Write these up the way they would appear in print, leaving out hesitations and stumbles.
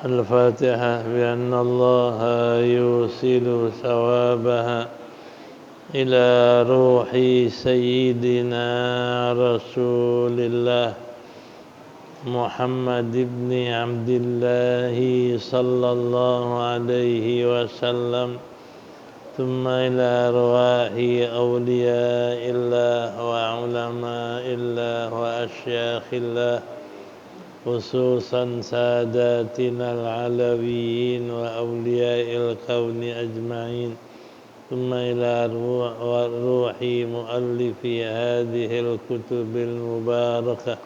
الفاتحة بأن الله يوصل ثوابها إلى روح سيدنا رسول الله محمد بن عبد الله صلى الله عليه وسلم ثم إلى أرواح أولياء الله وعلماء الله وأشياخ الله خصوصا ساداتنا العلويين وأولياء الكون أجمعين ثم إلى روح مؤلف هذه الكتب المباركة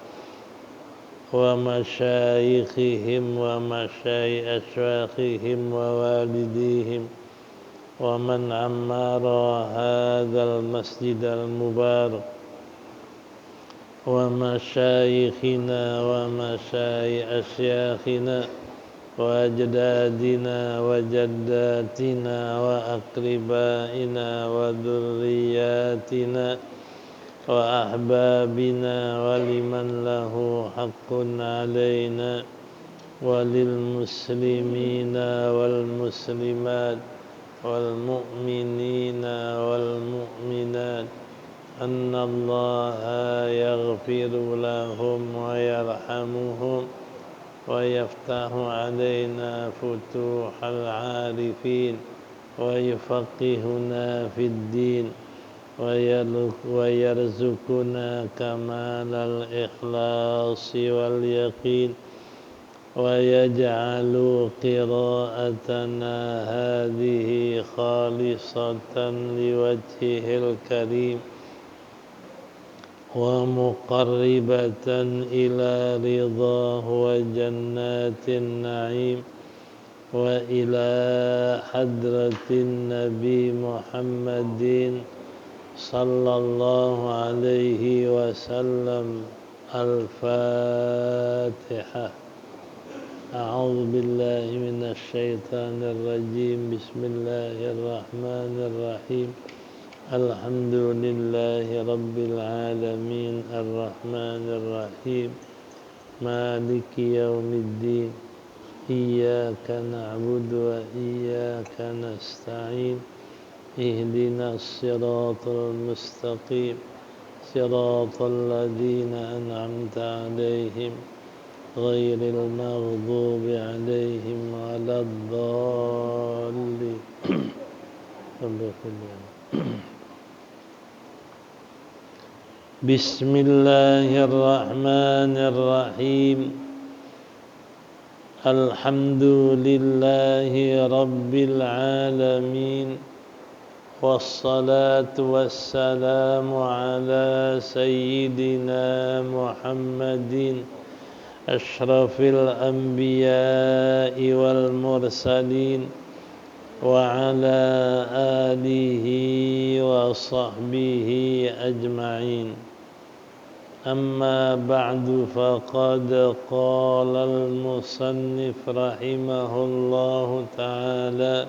ومشايخهم ومشايخ أشياخهم ووالديهم ومن عمر هذا المسجد المبارك ومشايخنا ومشايخ أشياخنا وأجدادنا وجداتنا وأقربائنا وذرياتنا وأحبابنا ولمن له حق علينا وللمسلمين والمسلمات والمؤمنين والمؤمنات أن الله يغفر لهم ويرحمهم ويفتح علينا فتوح العارفين ويفقهنا في الدين ويرزقنا كمال الإخلاص واليقين ويجعل قراءتنا هذه خالصة لوجهه الكريم ومقربة إلى رضاه وجنات النعيم وإلى حضرة النبي محمد صلى الله عليه وسلم. الفاتحة. أعوذ بالله من الشيطان الرجيم. بسم الله الرحمن الرحيم. الحمد لله رب العالمين الرحمن الرحيم مالك يوم الدين إياك نعبد وإياك نستعين اهدنا الصراط المستقيم صراط الذين أنعمت عليهم غير المغضوب عليهم ولا الضالين. بسم الله الرحمن الرحيم. الحمد لله رب العالمين والصلاة والسلام على سيدنا محمد أشرف الأنبياء والمرسلين وعلى آله وصحبه أجمعين. أما بعد فقد قال المصنف رحمه الله تعالى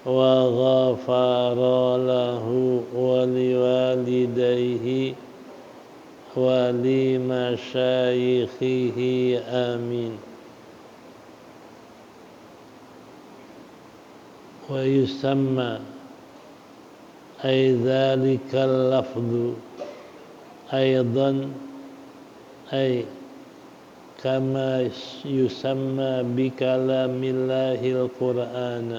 وغفر له ولوالديه ولمشايخه آمين. ويسمى أي ذلك اللفظ أيضا أي كما يسمى بكلام الله القرآن،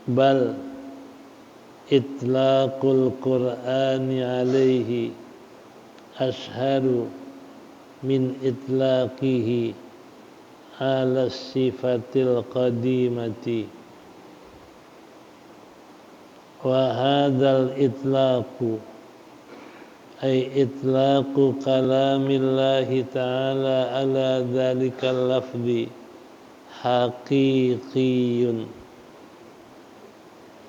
بل إطلاق القرآن عليه أشهر من إطلاقه على الصفة القديمة. وهذا الإطلاق أي إطلاق كلام الله تعالى على ذلك اللفظ حقيقي،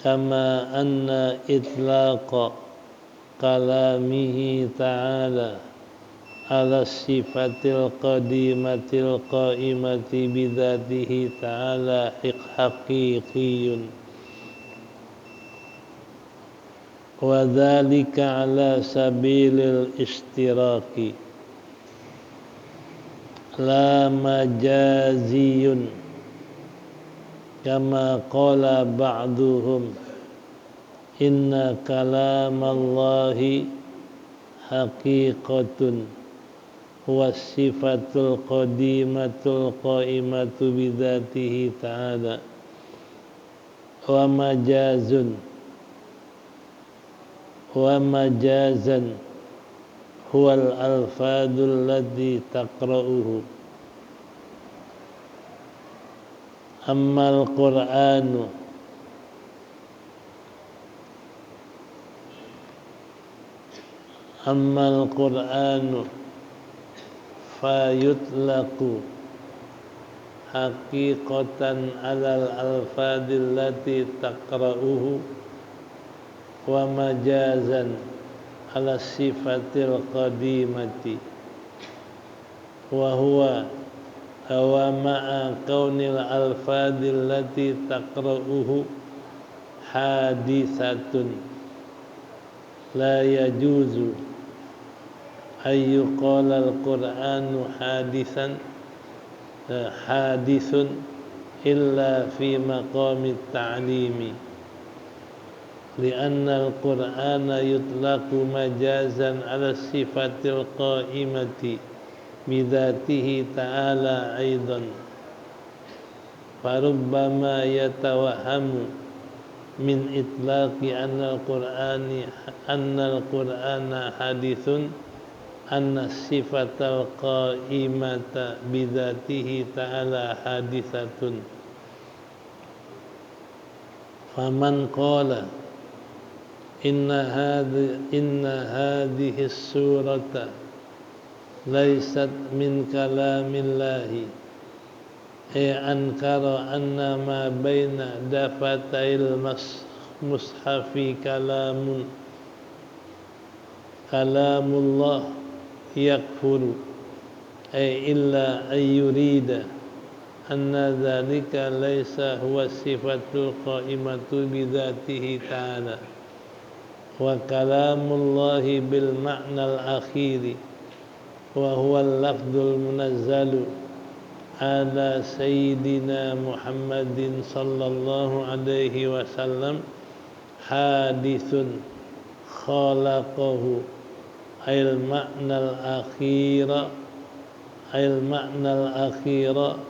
كما أن إطلاق كلامه تعالى على الصفة القديمة القائمة بذاته تعالى حقيقي، وذلك على سبيل الاشتراك. la majaziyun kama qala ba'duhum inna kalamallahi haqiqatun huwa sifatul qadimatul qaimatu bidzatihi ta'ala wa majazan huwal alfadul ladzi taqra'uhu ammal qur'anu fayutlaqu haqiqatan alal alfadil lati taqra'uhu wa majazan ala sifatil qadimati wa huwa ma'a kaunil alfadil lati taqra'uhu hadisatun la yajuzu ayyuqala al-qur'anu hadisun illa fi maqami ta'limi li'anna al-qur'ana yutlaqu majazan ala sifatil qa'imati bidzatihi ta'ala aidan farubbama yatawahhamu min itlaqi anna al-qur'ana hadithun anna sifatal qa'imata bidzatihi ta'ala hadithatun faman qala inna hadhihi surata laysat min kalamillahi ankara anna ma baina dafatail mushafi kalamullah yakfuru illa ayyurida anna dhalika laysa huwa sifatul qa'imatu bidzatihi ta'ala wa kalamullahi bil ma'nal akhiri wa huwa al-lafdul munazzalu ala sayyidina Muhammadin sallallahu alaihi wasallam hadithun khalaqahu ayil ma'nal akhira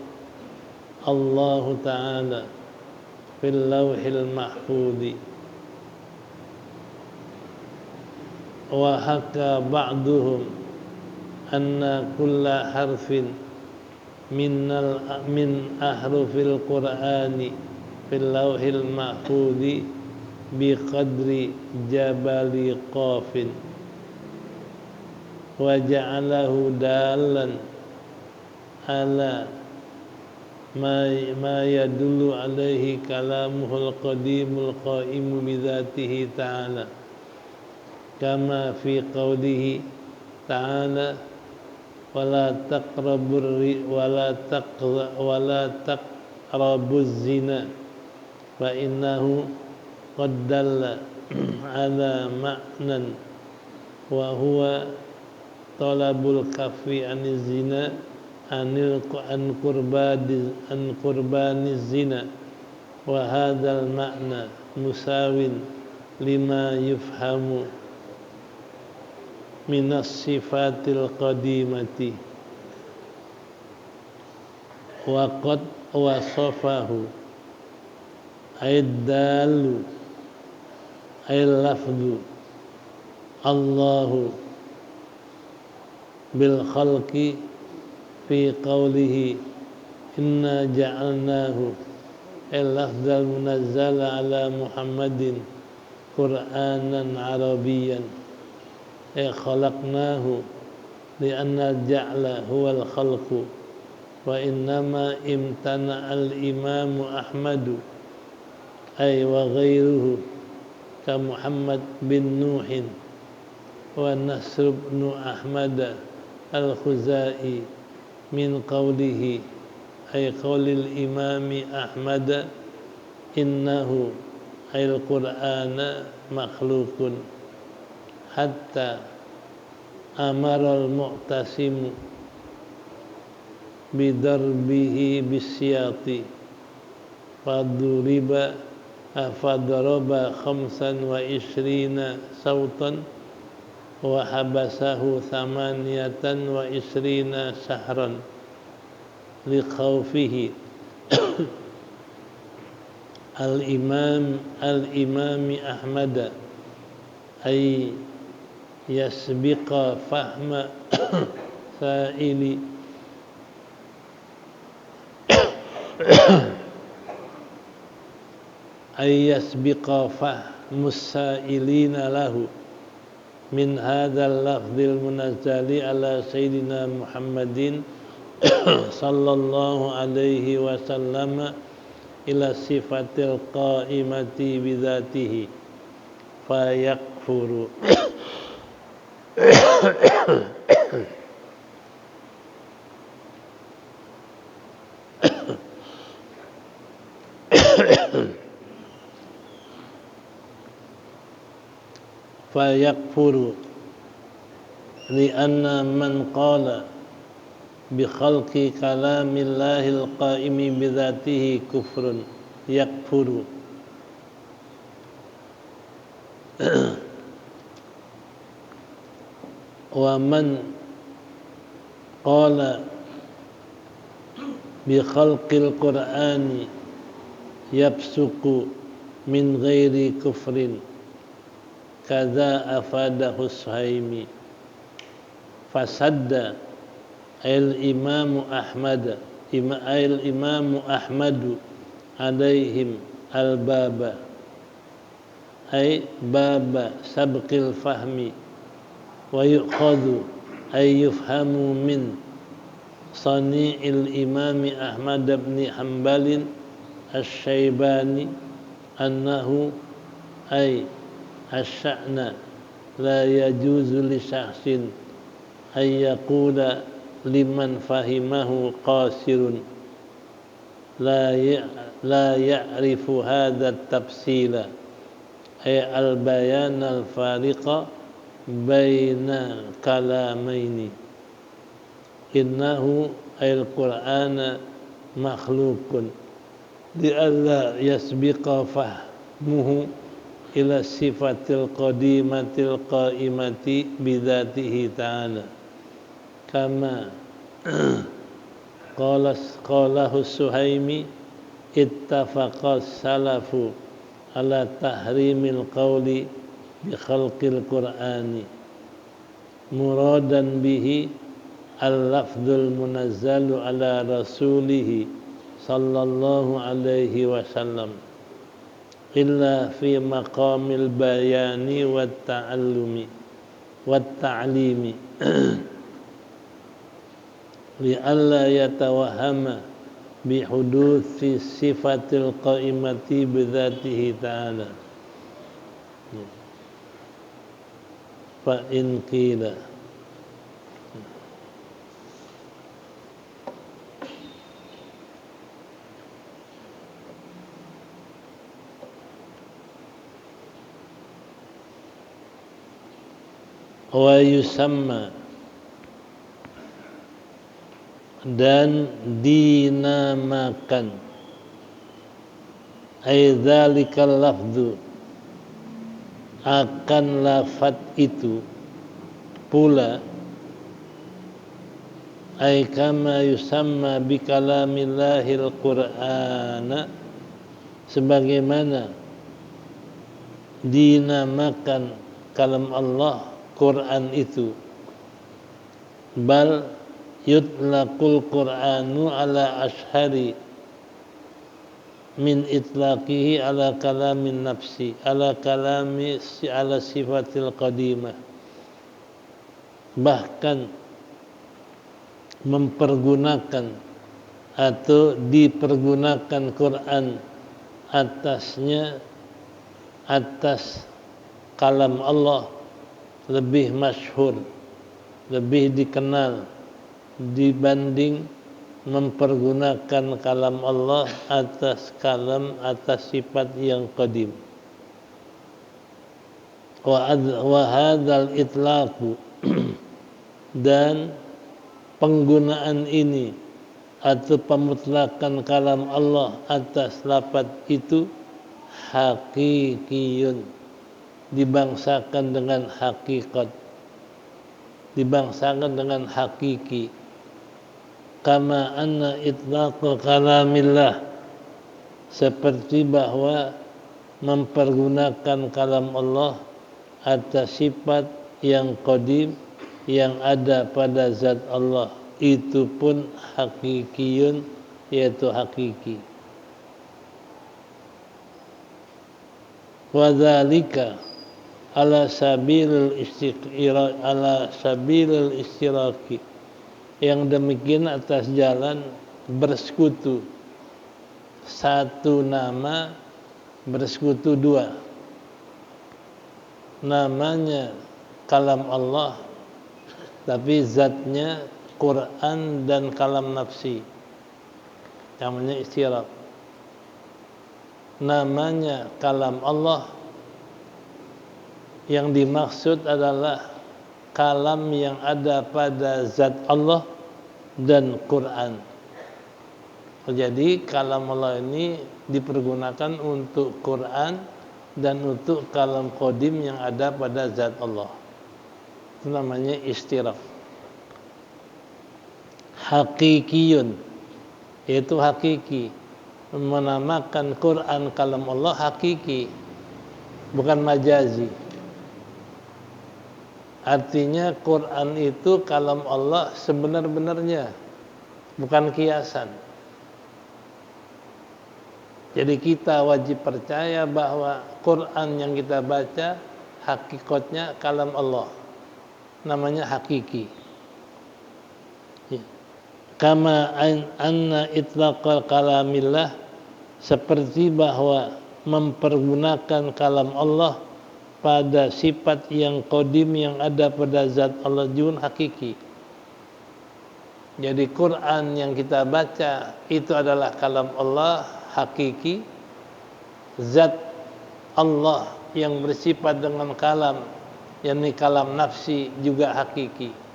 Allah ta'ala fil lawhil mahfudhi wa haka ba'duhum anna kulla harfin min ahrufil qur'ani fil lawhil mahfudhi bi qadri jabali qafin wa ja'alahu dalan ala ma yadullu alaihi kalamuhul qadimul qaimu bidzatihi ta'ala kama fi qawlihi ta'ala wala taqrabuz zina fa innahu qad dalla ala ma'nan wa huwa talabul kaffi aniz zina an qurbaniz zina wa hadzal ma'na musawin lima yufhamu minas sifatil qadimati wa qad wasafahu aiddalu lafdu Allahu bil khalqi fi qawlihi inna ja'alnahu al-lafdal munazzala ala Muhammadin Qur'anan Arabiyyan khalaqnahu li'anna al-ja'la huwa al-khalqu wa innama imtana al-imamu Ahmadu ay wa ghairuhu ka Muhammad bin Nuhin wa Nasr ibn Ahmad al-Khuzai min qawlihi ay qawlil imami Ahmad innahu ayil Qur'ana makhlukun hatta amaral mu'tasimu bidarbihi bisyati fadaraba 25 sautan wa habasahu 28 syahran likhawfihi al-imami Ahmad ay yasbiqa fahma sa'ili ay yasbiqa fahmus sa'ilina lahu min hadzal lafdzil munazzali ala sayyidina Muhammadin sallallahu alaihi wasallam ila sifatil qaimati bidzatihi fayakfuru fayakfuru li'anna man qala bi khalqi kalamillahil qaimi bidzatihi kufrun yakfuru wa man qala bi khalqil qur'ani yabsuku min ghairi kufrin kadza afadahu Suhaimi fasadda al-imamu Ahmad alaihim al-baba ay baba sabqil fahmi wa yu'khadhu ay yufhamu min sani'il imami Ahmad ibn Hanbalin asy-Syaibani annahu ay asy'na la yajuzu li syakhsin ay yaqula liman fahimahu qasirun la ya'rifu hadha at-tafsila ay al-bayan al-fariqa baina kalamaini innahu al-Qur'ana makhluqun li alla yasbiqa fahmuhu ila sifatil qadimatil qaimati bidzatihi ta'ala kama qalahu Suhaimi ittafaqa salafu ala tahrimil qawli bi khalqil qur'ani muradan bihi al-lafdzul munazzalu ala rasulih sallallahu alaihi wasallam illa fi maqamil bayani wat ta'allumi wat ta'limi li alla yatawahhama bi huduthi sifatil qaimati bi dzatihi ta'ala fa in qila wa yusamma dan dinamakan ay dzalikal lafdzu akan lafaz itu pula ay kama yusamma bi kalamillahil qur'ana sebagaimana dinamakan kalam Allah Quran itu bal yutlaqul Qur'anu ala ashhari min itlaqihi ala kalamin nafsi ala kalami ala sifatil qadimah bahkan mempergunakan atau dipergunakan Quran atasnya atas kalam Allah lebih masyhur, lebih dikenal dibanding mempergunakan kalam Allah atas kalam atas sifat yang qadim. Wa hadzal itlaqu dan penggunaan ini atau pemutlakan kalam Allah atas lafaz itu hakikiyun, dibangsakan dengan hakikat, dibangsakan dengan hakiki. Kama anna itlaqa kalamillah, seperti bahwa mempergunakan kalam Allah atas sifat yang qadim yang ada pada zat Allah itu pun hakikiyun, yaitu hakiki. Wa dzalika ala sabilil istiraki, yang demikian atas jalan bersekutu, satu nama bersekutu dua, namanya kalam Allah tapi zatnya Quran dan kalam nafsi, namanya istirak. Namanya kalam Allah, yang dimaksud adalah kalam yang ada pada zat Allah dan Quran. Jadi kalam Allah ini dipergunakan untuk Quran dan untuk kalam qadim yang ada pada zat Allah. Itu namanya istirak. Hakikiyun, yaitu hakiki. Menamakan Quran kalam Allah hakiki, bukan majazi. Artinya Quran itu kalam Allah sebenar-benarnya, bukan kiasan. Jadi kita wajib percaya bahwa Quran yang kita baca hakikatnya kalam Allah, namanya hakiki. Kama anna itlaqal kalamillah, seperti bahwa mempergunakan kalam Allah pada sifat yang qadim yang ada pada zat Allah juga hakiki. Jadi Quran yang kita baca itu adalah kalam Allah hakiki. Zat Allah yang bersifat dengan kalam, yakni kalam nafsi, juga hakiki.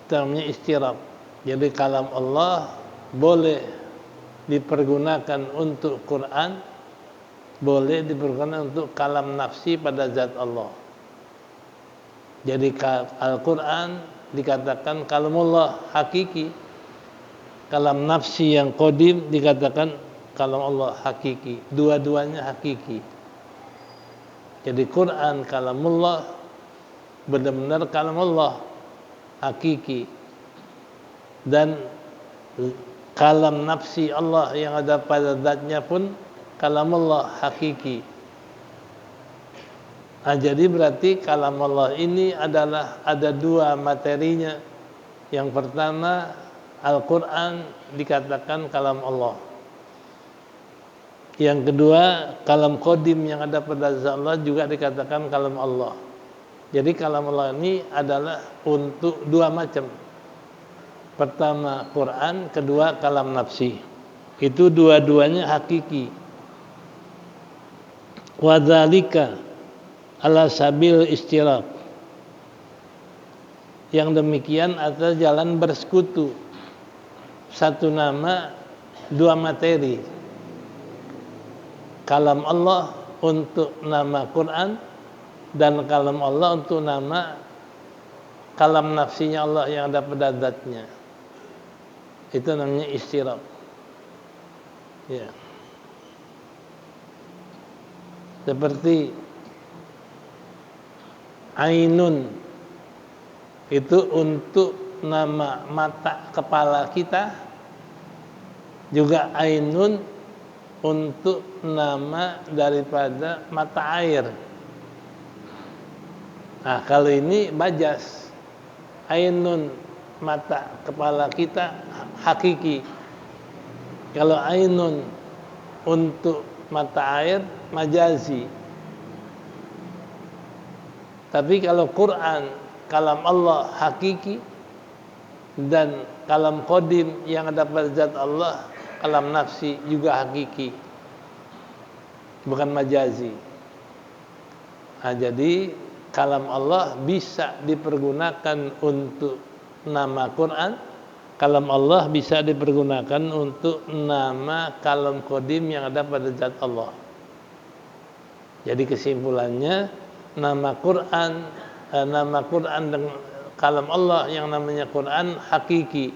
Itu namanya istirak. Jadi kalam Allah boleh dipergunakan untuk Quran, boleh dipergunakan untuk kalam nafsi pada zat Allah. Jadi Al-Quran dikatakan kalamullah hakiki, kalam nafsi yang qadim dikatakan kalam Allah hakiki. Dua-duanya hakiki. Jadi Quran kalamullah, benar-benar kalam Allah hakiki, dan kalam nafsi Allah yang ada pada zatnya pun kalam Allah hakiki. Jadi berarti kalam Allah ini adalah ada dua materinya. Yang pertama Al-Quran dikatakan kalam Allah. Yang kedua kalam qadim yang ada pada zat Allah juga dikatakan kalam Allah. Jadi kalam Allah ini adalah untuk dua macam. Pertama Quran, kedua kalam nafsi. Itu dua-duanya hakiki. Wa dzalika ala sabil istirak. Yang demikian atas jalan bersekutu, satu nama dua materi. Kalam Allah untuk nama Quran, dan kalam Allah untuk nama kalam nafsinya Allah yang ada pada zatnya. Itu namanya istirak. Ya. Seperti ainun itu untuk nama mata kepala kita, juga ainun untuk nama daripada mata air. Nah, kalau ini bajas, ainun mata kepala kita hakiki. Kalau ainun untuk mata air majazi. Tapi kalau Quran kalam Allah hakiki, dan kalam qadim yang ada pada zat Allah kalam nafsi juga hakiki, bukan majazi. Nah, jadi kalam Allah bisa dipergunakan untuk nama Quran, Kalam Allah bisa dipergunakan untuk nama kalam qadim yang ada pada zat Allah. Jadi kesimpulannya nama Quran dan kalam Allah yang namanya Quran hakiki.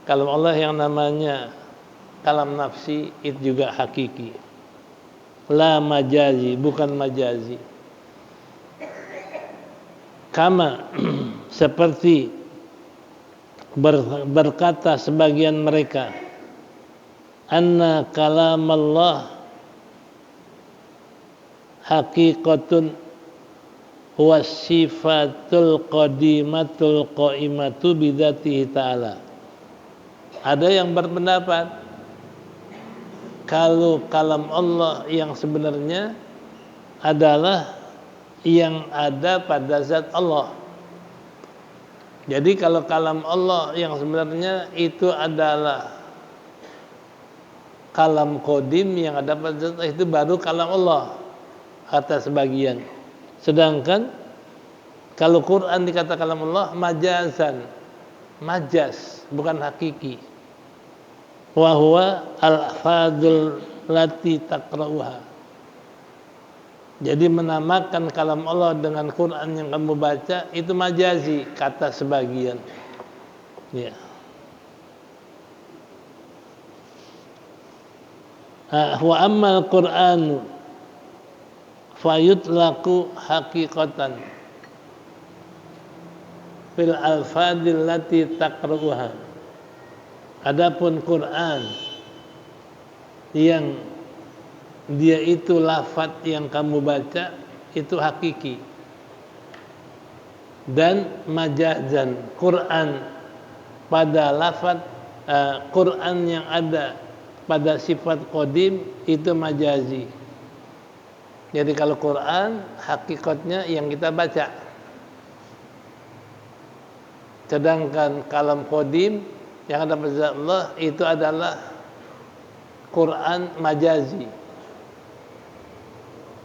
Kalam Allah yang namanya kalam nafsi itu juga hakiki. La majazi, bukan majazi. Kama seperti berkata sebagian mereka, anna kalam Allah haqiqatun huwa sifatul qadimatul qaimatu bidzatihi ta'ala. Ada yang berpendapat kalau kalam Allah yang sebenarnya adalah yang ada pada zat Allah. Jadi kalau kalam Allah yang sebenarnya itu adalah kalam qadim yang ada pada zat Allah, itu baru kalam Allah kata sebagian. Sedangkan kalau Quran dikata kalam Allah majazan, majaz bukan hakiki. Wa huwa al-fadul lati taqra'uha. Jadi menamakan kalam Allah dengan Quran yang kamu baca itu majazi kata sebagian. Ya. Wa ammal Qur'anu fayutlaqu haqiqatan fil alfadil lati taqra'uha. Adapun Quran yang dia itu lafaz yang kamu baca itu hakiki, dan majazan Quran pada lafaz Quran yang ada pada sifat qadim itu majazi. Jadi kalau Quran hakikatnya yang kita baca, sedangkan kalam qadim yang ada pada Allah itu adalah Quran majazi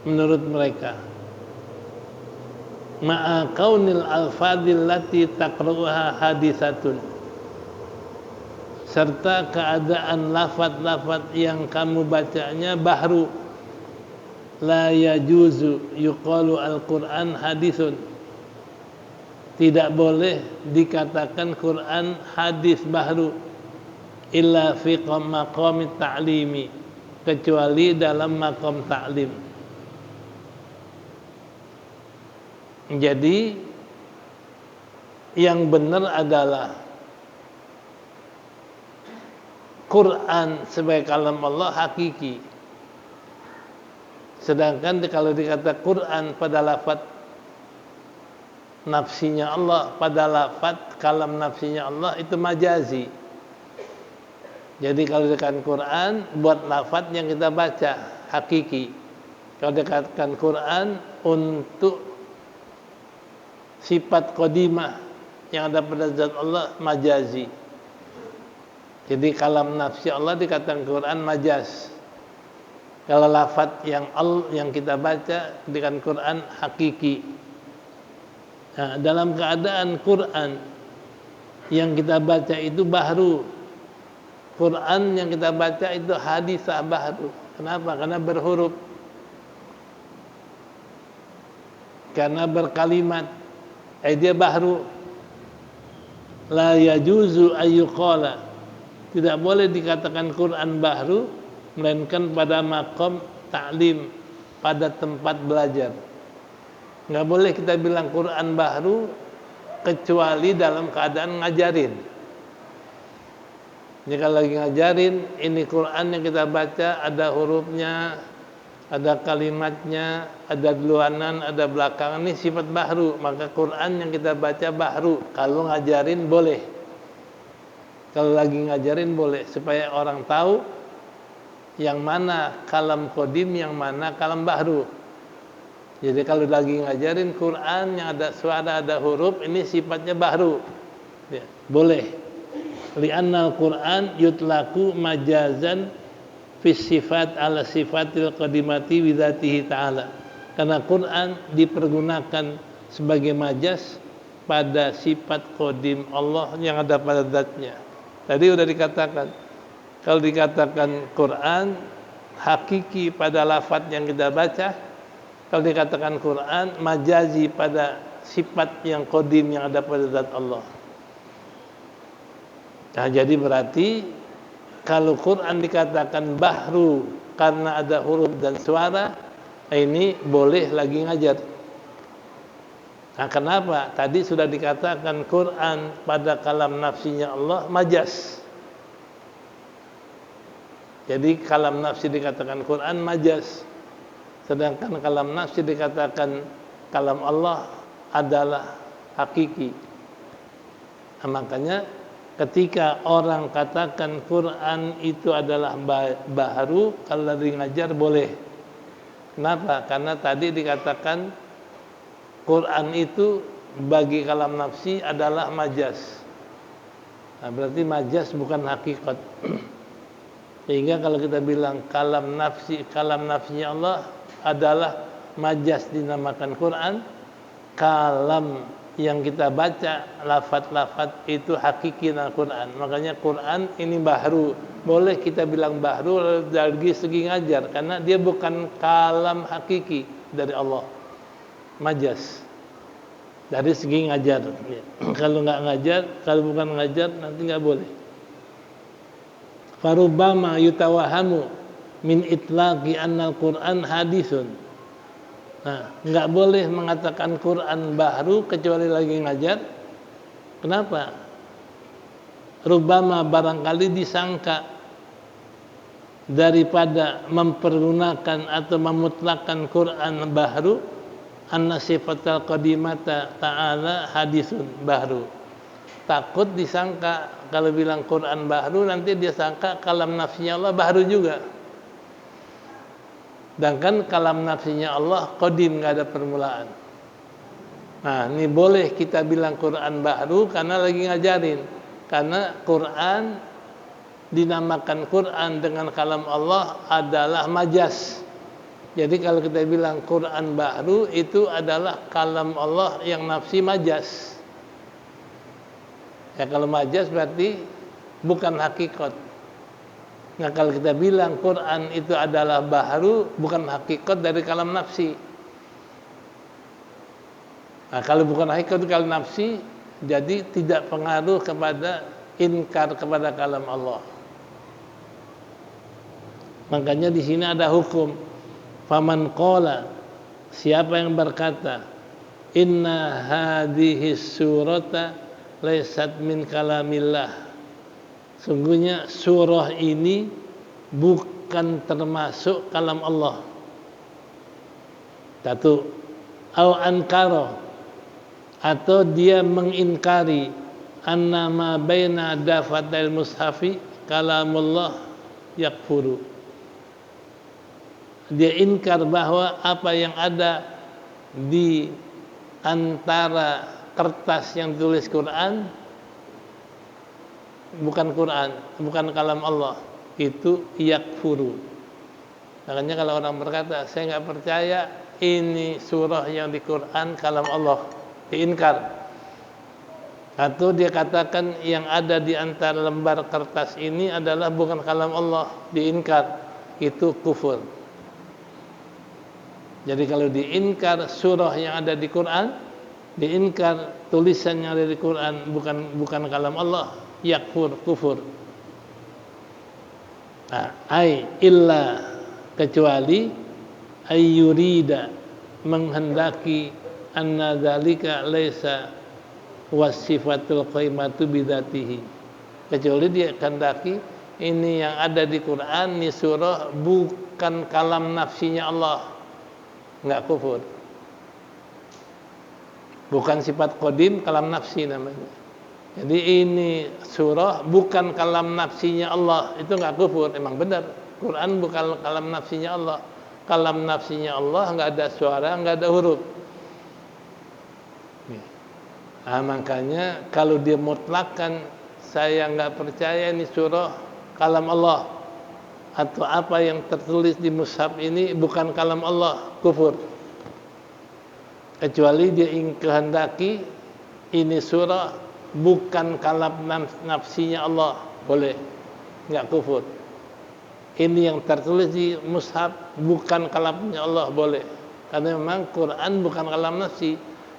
menurut mereka. Ma'a kaunil alfadil lati taqra'uha hadisatun, serta keadaan lafaz-lafaz yang kamu bacanya bahru. La yajuzu yuqalu al-Quran hadisun, tidak boleh dikatakan Quran hadis bahru illa fi maqamit ta'limi, kecuali dalam maqam ta'lim. Jadi yang benar adalah Quran sebagai kalam Allah hakiki. Sedangkan kalau dikata Quran pada lafaz nafsinya Allah, pada lafaz kalam nafsinya Allah itu majazi. Jadi kalau dikatakan Quran buat lafaz yang kita baca hakiki. Kalau dikatakan Quran untuk sifat qadimah yang ada pada zat Allah majazi. Jadi kalam nafsi Allah dikatakan Quran majaz. Kalau lafaz yang kita baca dengan Quran hakiki. Nah, dalam keadaan Quran yang kita baca itu bahru, Quran yang kita baca itu hadisah bahru. Kenapa? Karena berhuruf, karena berkalimat. Dia bahru. La yajuzu ayyuqala, tidak boleh dikatakan Quran bahru melainkan pada maqam ta'lim, pada tempat belajar. Enggak boleh kita bilang Quran bahru kecuali dalam keadaan ngajarin. Jadi kalau lagi ngajarin, ini Quran yang kita baca ada hurufnya, ada kalimatnya, ada duluanan, ada belakangan, ini sifat bahru, maka Quran yang kita baca bahru. Kalau ngajarin boleh, kalau lagi ngajarin boleh, supaya orang tahu yang mana kalam qadim, yang mana kalam bahru. Jadi kalau lagi ngajarin Quran yang ada suara, ada huruf, ini sifatnya bahru, ya, boleh. Li'annal Quran yutlaku majazan fi sifat ala sifatil qadimati bidzatihi ta'ala. Karena Quran dipergunakan sebagai majaz pada sifat qadim Allah yang ada pada zatnya. Tadi udah dikatakan, kalau dikatakan Quran hakiki pada lafaz yang kita baca, kalau dikatakan Quran majazi pada sifat yang qadim yang ada pada zat Allah. Nah, jadi berarti kalau Quran dikatakan bahru karena ada huruf dan suara, ini boleh lagi ngajar. Nah, kenapa? Tadi sudah dikatakan Quran pada kalam nafsinya Allah majaz. Jadi kalam nafsi dikatakan Quran majaz. Sedangkan kalam nafsi dikatakan kalam Allah adalah hakiki. Nah, makanya ketika orang katakan Quran itu adalah baharu, kalau lagi ngajar boleh. Kenapa? Karena tadi dikatakan Quran itu bagi kalam nafsi adalah majaz. Nah, berarti majaz bukan hakikat. Sehingga kalau kita bilang kalam nafsinya Allah adalah majaz dinamakan Quran, kalam yang kita baca lafaz-lafaz itu hakiki dalam Quran. Makanya Quran ini bahru. Boleh kita bilang bahru dari segi ngajar karena dia bukan kalam hakiki dari Allah. Majaz. Dari segi ngajar. Kalau enggak ngajar, kalau bukan ngajar nanti enggak boleh. Farubbama yutawahamu min itlaqi anna al-Quran hadisun. Nah, enggak boleh mengatakan Quran bahru kecuali lagi ngajar. Kenapa? Rubbama barangkali disangka daripada mempergunakan atau memutlakkan Quran bahru anna sifatal qadimata ta'ala hadisun bahru. Takut disangka kalau bilang Quran bahru nanti dia sangka kalam nafsinya Allah bahru juga. Sedangkan kalam nafsinya Allah qadim, enggak ada permulaan. Nah, ini boleh kita bilang Quran bahru karena lagi ngajarin. Karena Quran dinamakan Quran dengan kalam Allah adalah majaz. Jadi kalau kita bilang Quran bahru itu adalah kalam Allah yang nafsi majaz. Ya kalau majaz berarti bukan hakikat. Nah kalau kita bilang Quran itu adalah bahru bukan hakikat dari kalam nafsi. Nah kalau bukan hakikat kalam nafsi, jadi tidak pengaruh kepada inkar kepada kalam Allah. Makanya di sini ada hukum. Faman qala, siapa yang berkata, inna hadhihi surata laysat min kalamillah. Sungguhnya surah ini bukan termasuk kalam Allah. Satu, au ankara, atau dia mengingkari annama baina dafatil mushafi kalamullah yakfuru. Dia ingkar bahwa apa yang ada di antara kertas yang tulis Quran bukan Quran, bukan kalam Allah, itu yakfuru. Makanya kalau orang berkata saya enggak percaya ini surah yang di Quran kalam Allah, diingkar. Atau dia katakan yang ada di antara lembar kertas ini adalah bukan kalam Allah, diingkar, itu kufur. Jadi kalau diingkar surah yang ada di Quran, diingkar tulisan yang ada di Quran bukan kalam Allah, yakfur, kufur. Nah, illa kecuali ayyurida menghendaki anna dzalika laisa wasifatul qaimatu bidzatihi. Kecuali dia kehendaki ini yang ada di Quran, ini surah bukan kalam nafsinya Allah, enggak kufur. Bukan sifat qadim, kalam nafsi namanya. Jadi ini surah bukan kalam nafsinya Allah, itu enggak kufur, memang benar. Quran bukan kalam nafsinya Allah. Kalam nafsinya Allah enggak ada suara, enggak ada huruf. Nah, makanya kalau dia mutlakkan saya enggak percaya ini surah kalam Allah atau apa yang tertulis di mushaf ini bukan kalam Allah, kufur. Kecuali dia kehendaki ini surah bukan kalam nafsinya Allah, boleh, nggak kufur. Ini yang tertulis di mushaf bukan kalamnya Allah, boleh. Karena memang Quran bukan kalam nafsi.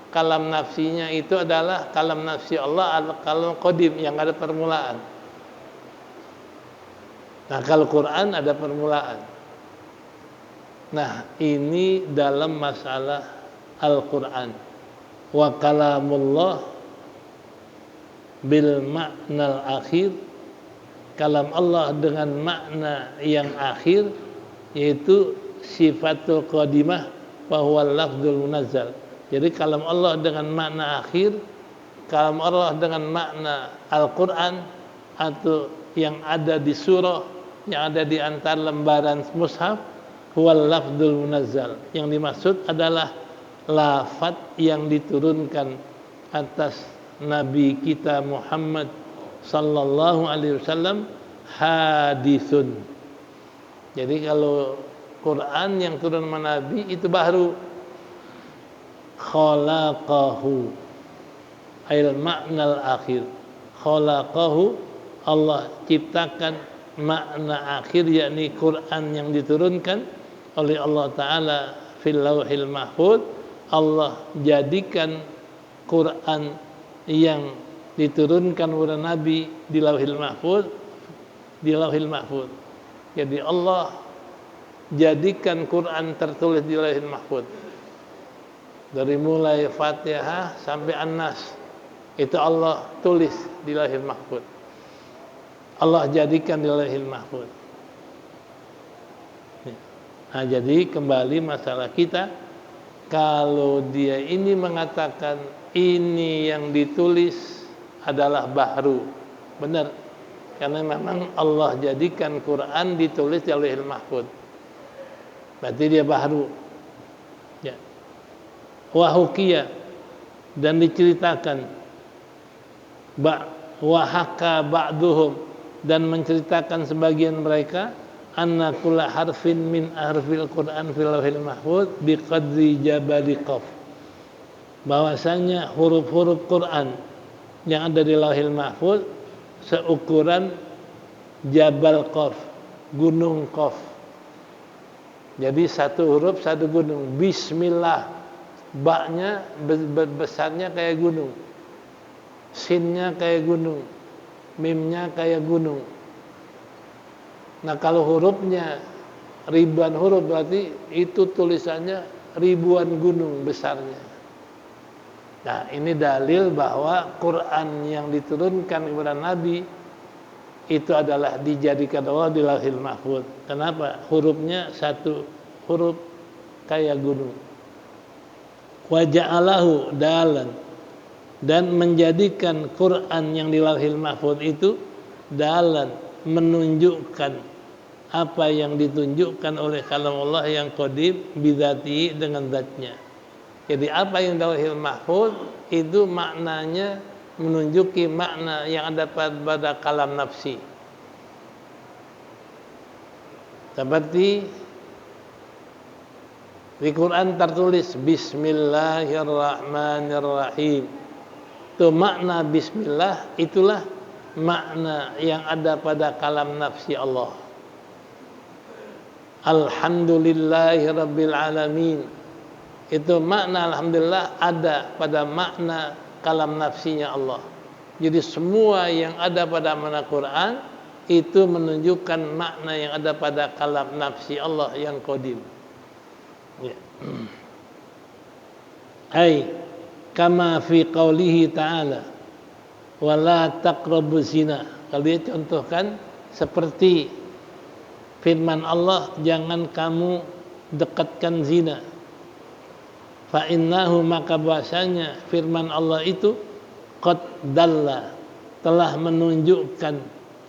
Kalam nafsinya itu adalah kalam nafsi Allah, kalam qadim yang ada permulaan. Nah, kalau Quran ada permulaan. Nah, ini dalam masalah Al-Quran. Wa kalamullah bil ma'nal akhir, kalam Allah dengan makna yang akhir, yaitu sifatul qadimah wa huwa lafzul munazzal. Jadi kalam Allah dengan makna akhir, kalam Allah dengan makna Al-Quran atau yang ada di surah, yang ada di antara lembaran mushaf, huwal lafzul munazzal. Yang dimaksud adalah lafaz yang diturunkan atas Nabi kita Muhammad sallallahu alaihi wasallam, hadisun. Jadi kalau Quran yang turun sama Nabi itu baru. Khalaqahu ayil ma'nal akhir. Khalaqahu, Allah ciptakan makna akhir, yakni Quran yang diturunkan oleh Allah Ta'ala fil lauhil mahfuz. Allah jadikan Quran yang diturunkan kepada Nabi di lauhil mahfuz, di lauhil mahfuz. Jadi Allah jadikan Quran tertulis di lauhil mahfuz. Dari mulai Fatihah sampai An-Nas itu Allah tulis di lauhil mahfuz. Allah jadikan di lauhil mahfuz. Nah, jadi kembali masalah kita, kalau dia ini mengatakan ini yang ditulis adalah bahru, benar, karena memang Allah jadikan Quran ditulis di lauhil mahfuz, berarti dia bahru. Ya. Wahukia, dan diceritakan, wahaka ba'duhum, dan menceritakan sebagian mereka, anna kulla harfin min harfil Quran fil lauhil mahfuz biqadri jabali qaf, bahwasanya huruf-huruf Quran yang ada di lauhil mahfuz seukuran jabal qaf, gunung qaf. Jadi satu huruf satu gunung. Bismillah, baknya besarnya kayak gunung, sinnya kayak gunung, mimnya kayak gunung. Nah, kalau hurufnya ribuan huruf, berarti itu tulisannya ribuan gunung besarnya. Nah, ini dalil bahwa Quran yang diturunkan kepada Nabi itu adalah dijadikan Allah di lauhil mahfuz. Kenapa? Hurufnya satu huruf kayak gunung. Wa ja'alahu dalan, dan menjadikan Quran yang di lauhil mahfuz itu dalan, menunjukkan apa yang ditunjukkan oleh kalam Allah yang qadim bidzati, dengan zatnya. Jadi apa yang di lauhil mahfuz itu maknanya menunjuki makna yang ada pada kalam nafsi. Seperti di Quran tertulis Bismillahirrahmanirrahim. Itu makna Bismillah, itulah makna yang ada pada kalam nafsi Allah. Alhamdulillahirabbil alamin, itu makna alhamdulillah ada pada makna kalam nafsinya Allah. Jadi semua yang ada pada makna Quran itu menunjukkan makna yang ada pada kalam nafsi Allah yang qadim. Ya. Ai kama fi qaulihi ta'ala wala taqrabu zina. Kalau dia contohkan seperti firman Allah, jangan kamu dekatkan zina. Fa innahu, maka bahasanya firman Allah itu qad dalla, telah menunjukkan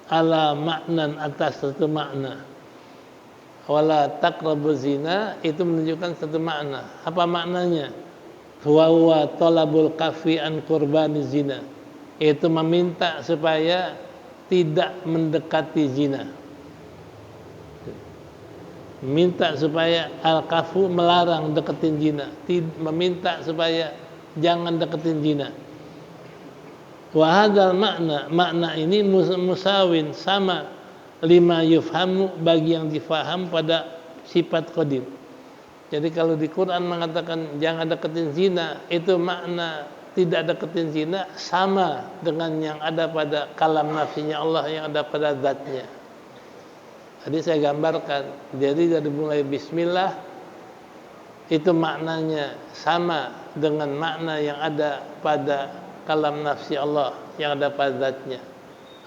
ala maknan, atas satu makna. Wala taqrabu zina itu menunjukkan satu makna. Apa maknanya? Wa huwa talabul kafi an qurbani zina, itu meminta supaya tidak mendekati zina. Minta supaya al-kafu, melarang deketin zina, meminta supaya jangan deketin zina. Wa hadzal makna ini musawin sama lima yufhamu bagi yang difaham pada sifat qadim. Jadi kalau di Quran mengatakan jangan deketin zina, itu makna tidak deketin zina sama dengan yang ada pada kalam nafsinya Allah, yang ada pada zatnya. Tadi saya gambarkan, jadi dari mulai bismillah itu maknanya sama dengan makna yang ada pada kalam nafsi Allah, yang ada pada zatnya.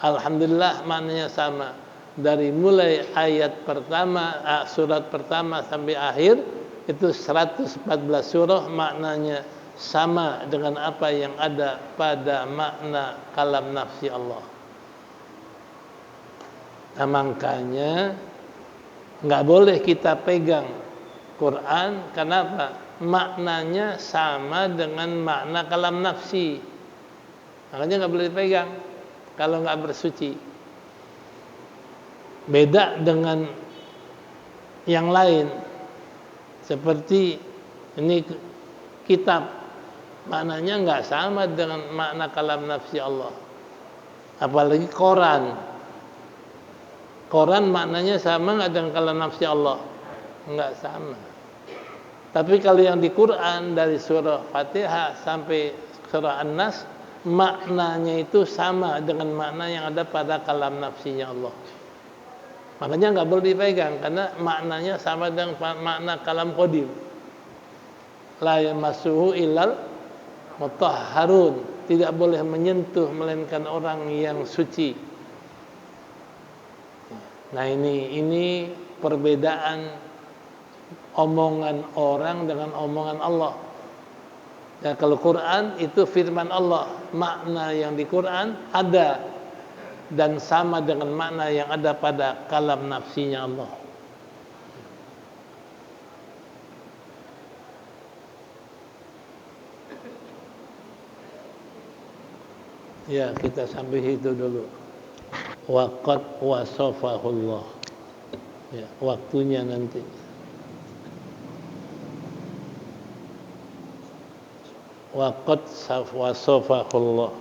Alhamdulillah maknanya sama. Dari mulai ayat pertama, surat pertama sampai akhir, itu 114 surah maknanya sama dengan apa yang ada pada makna kalam nafsi Allah. Nah, makanya nggak boleh kita pegang Quran, kenapa? Maknanya sama dengan makna kalam nafsi, makanya nggak boleh dipegang kalau nggak bersuci. Beda dengan yang lain, seperti ini kitab, maknanya nggak sama dengan makna kalam nafsi Allah. Apalagi Quran maknanya sama nggak dengan kalam nafsi Allah? Nggak sama. Tapi kalau yang di Quran dari surah Fatihah sampai surah An-Nas, maknanya itu sama dengan makna yang ada pada kalam nafsinya Allah. Makanya nggak boleh dipegang karena maknanya sama dengan makna kalam qadim. La yamassuhu illal mutahharun, tidak boleh menyentuh melainkan orang yang suci. Nah, ini perbedaan omongan orang dengan omongan Allah. Ya, kalau Quran itu firman Allah, makna yang di Quran ada dan sama dengan makna yang ada pada kalam nafsinya Allah. Ya, kita sampai itu dulu. Waqad wasafahullah. Ya, waktunya nanti. Waqad wasafahullah.